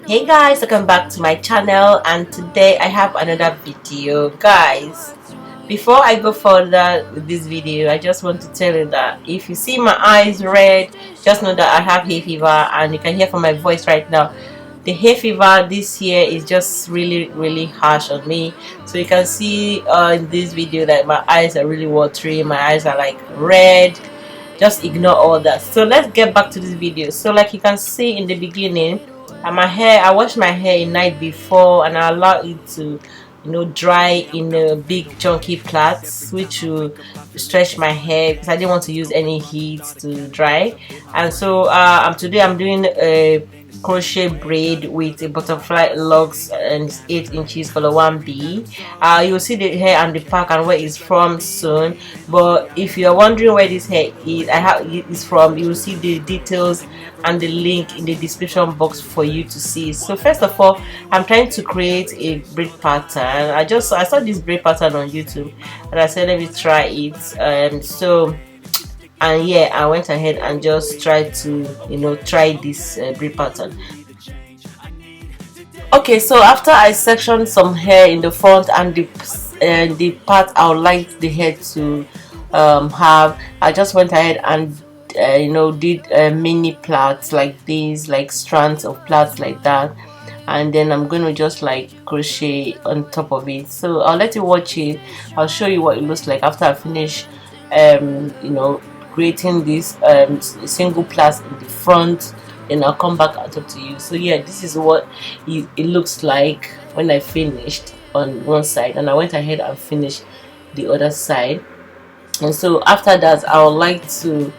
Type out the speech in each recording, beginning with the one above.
Hey guys, welcome back to my channel, and today I have another video. Guys, before I go further with this video, I just want to tell you that if you see my eyes red, just know that I have hay fever, and you can hear from my voice right now. The hay fever this year is just really harsh on me. So you can see in this video that my eyes are really watery, my eyes are like red. Just ignore all that. So let's get back to this video. So like you can see in the beginning, my hair, I washed my hair a night before and I allowed it to dry in a big chunky plaits, which will stretch my hair because I didn't want to use any heat to dry. And so today I'm doing a crochet braid with a butterfly locks, and it's 8 inches color 1B. You'll see the hair and the pack and where it's from soon, but if you're wondering where this hair is, it's from, you'll see the details and the link in the description box for you to see. So first of all, I'm trying to create a braid pattern. I saw this braid pattern on YouTube and I said let me try it. And yeah, I went ahead and just tried to try this braid pattern. Okay, so after I sectioned some hair in the front and the part I would like the hair to have, I just went ahead and did mini plaits like these, like strands of plaits like that, and then I'm going to just like crochet on top of it. So I'll let you watch it. I'll show you what it looks like after I finish creating this single plait in the front, and I'll come back and talk to you. So yeah, this is what it looks like when I finished on one side, and I went ahead and finished the other side. And so after that, I would like to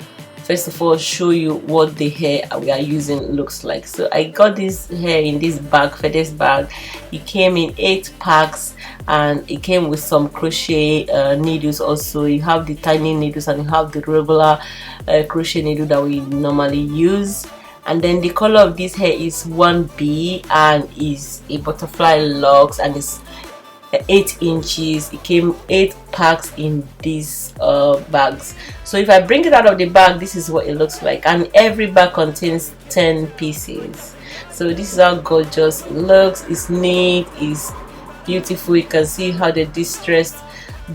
first of all show you what the hair we are using looks like. So I got this hair in this bag, FedEx bag. It came in 8 packs and it came with some crochet needles. Also you have the tiny needles and you have the regular crochet needle that we normally use. And then the color of this hair is 1B and is a butterfly locks, and it's 8 inches. It came 8 packs in these bags. So if I bring it out of the bag, this is what it looks like, and every bag contains 10 pieces. So this is how gorgeous it looks. It's neat, it's beautiful. You can see how they distressed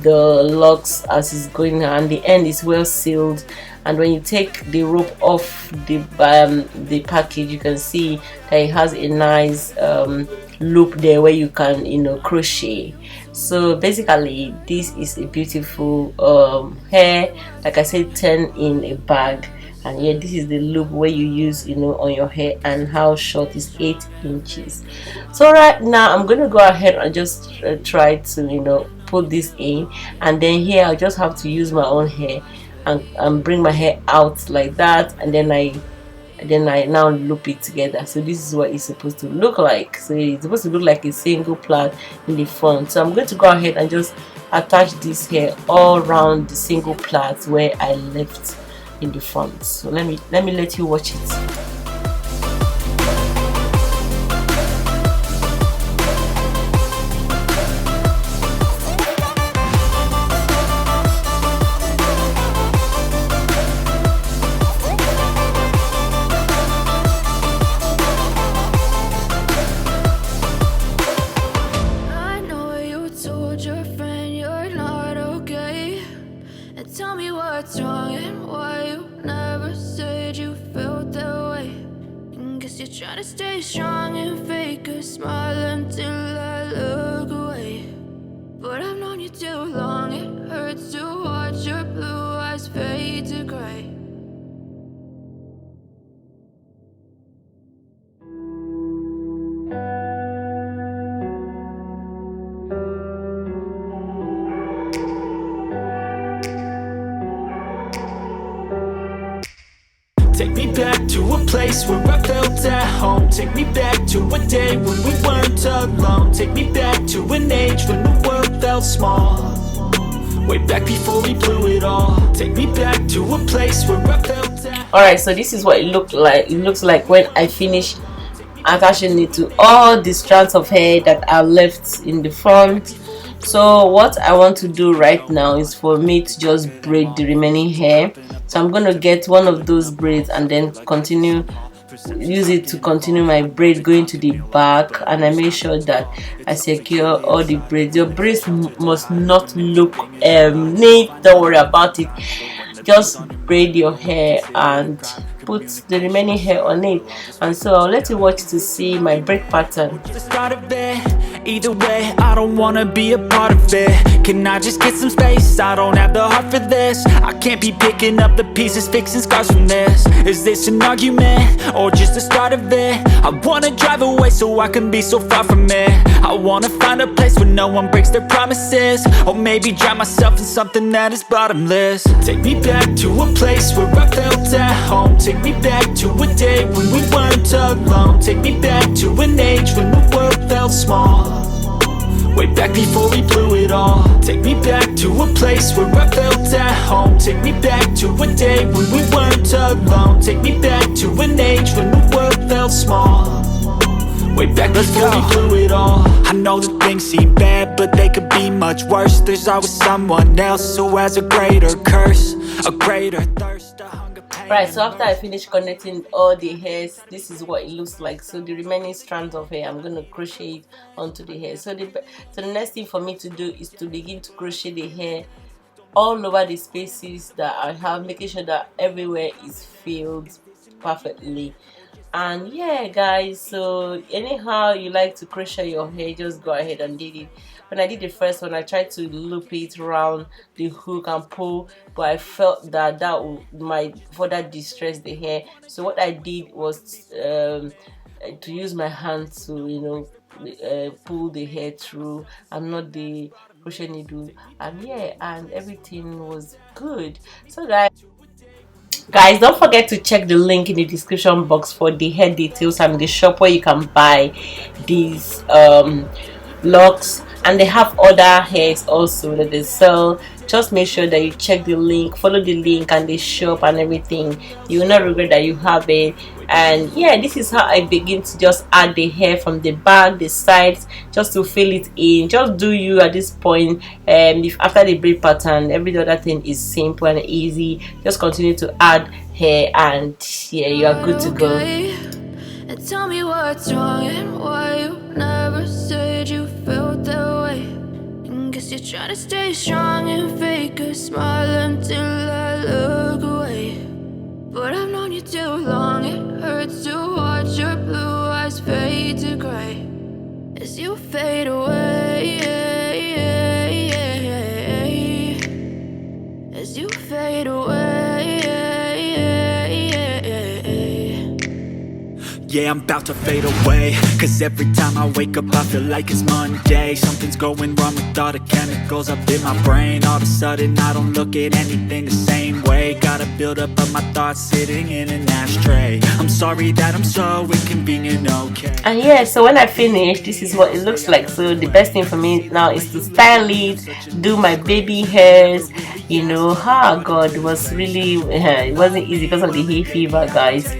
the locks as it's going, and the end is well sealed. And when you take the rope off the package, you can see that it has a nice loop there where you can crochet. So basically this is a beautiful hair, like I said, 10 in a bag. And yeah, this is the loop where you use on your hair, and how short is 8 inches. So right now I'm going to go ahead and just try to put this in, and then here I'll just have to use my own hair and bring my hair out like that, and then I now loop it together. So this is what it's supposed to look like. So it's supposed to look like a single plait in the front. So I'm going to go ahead and just attach this hair all around the single plait where I left in the front. So let me let you watch it. Tell me what's wrong and why you never said you felt that way. And guess you're trying to stay strong and fake a smile until I look away. But I've known you too long, it hurts to watch your blue eyes fade to gray. Take me back to a place where I felt at home. Take me back to a day when we weren't alone. Take me back to an age when the world felt small. Way back before we blew it all. Take me back to a place where I felt at home. Alright, so this is what it looked like. It looks like when I finish attaching it to all the strands of hair that are left in the front. So what I want to do right now is for me to just braid the remaining hair. So I'm going to get one of those braids and then continue use it to continue my braid going to the back, and I make sure that I secure all the braids. Your braids must not look neat, don't worry about it. Just braid your hair and put the remaining hair on it. And so I'll let you watch to see my braid pattern. Either way, I don't wanna be a part of it. Can I just get some space? I don't have the heart for this. I can't be picking up the pieces, fixing scars from this. Is this an argument, or just the start of it? I wanna drive away so I can be so far from it. I wanna find a place where no one breaks their promises. Or maybe drown myself in something that is bottomless. Take me back to a place where I felt at home. Take me back to a day when we weren't alone. Take me back to an age when the world felt small. Way back before we blew it all. Take me back to a place where I felt at home. Take me back to a day when we weren't alone. Take me back to an age when the world felt small. Way back before we blew it all. I know that things seem bad, but they could be much worse. There's always someone else who has a greater curse, a greater thirst, a hunger, pain. Right, so after I finish connecting all the hairs, this is what it looks like. So the remaining strands of hair, I'm going to crochet it onto the hair. So the next thing for me to do is to begin to crochet the hair all over the spaces that I have, making sure that everywhere is filled perfectly. And yeah guys, so anyhow you like to crochet your hair, just go ahead and did it. When I did the first one, I tried to loop it around the hook and pull, but I felt that might further distress the hair. So what I did was to use my hand to, you know, pull the hair through and not the crochet needle. And yeah, and everything was good. So guys, don't forget to check the link in the description box for the hair details and the shop where you can buy these locks, and they have other hairs also that they sell. Just make sure that you check the link, follow the link and the shop and everything. You will not regret that you have it. And yeah, this is how I begin to just add the hair from the back, the sides, just to fill it in. Just do you at this point. If after the braid pattern, every other thing is simple and easy. Just continue to add hair and yeah, you are good to go. And tell me what's wrong and why you never said you felt that way. And guess you're trying to stay strong and fake a smile until I look away. But I've known you too long, it hurts to watch your blue eyes fade to gray as you fade away, as you fade away. Yeah, I'm about to fade away, cause every time I wake up I feel like it's Monday. Something's going wrong with all the chemicals up in my brain. All of a sudden I don't look at anything the same way. Got a build-up of my thoughts sitting in an ashtray. I'm sorry that I'm so inconvenient, okay. And yeah, so when I finish, this is what it looks like. So the best thing for me now is to style it, do my baby hairs. You know, God, it was really it wasn't easy because of the hay fever, guys.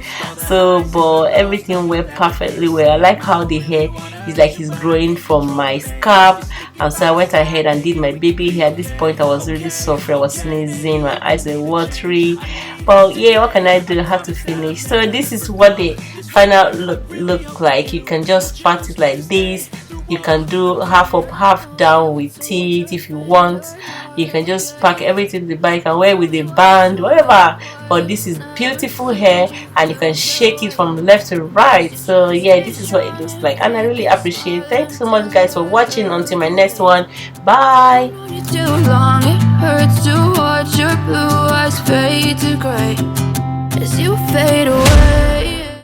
So but everything went perfectly well. I like how the hair is like it's growing from my scalp, and so I went ahead and did my baby hair. At this point I was really suffering, I was sneezing, my eyes were watery, but yeah, what can I do? I have to finish. So this is what the final look like. You can just part it like this. You can do half up, half down with it if you want. You can just pack everything in the back and wear with a band, whatever. But this is beautiful hair, and you can shake it from left to right. So yeah, this is what it looks like, and I really appreciate it. Thanks so much guys for watching. Until my next one, bye. Too long, it hurts to watch your blue eyes fade to gray as you fade away.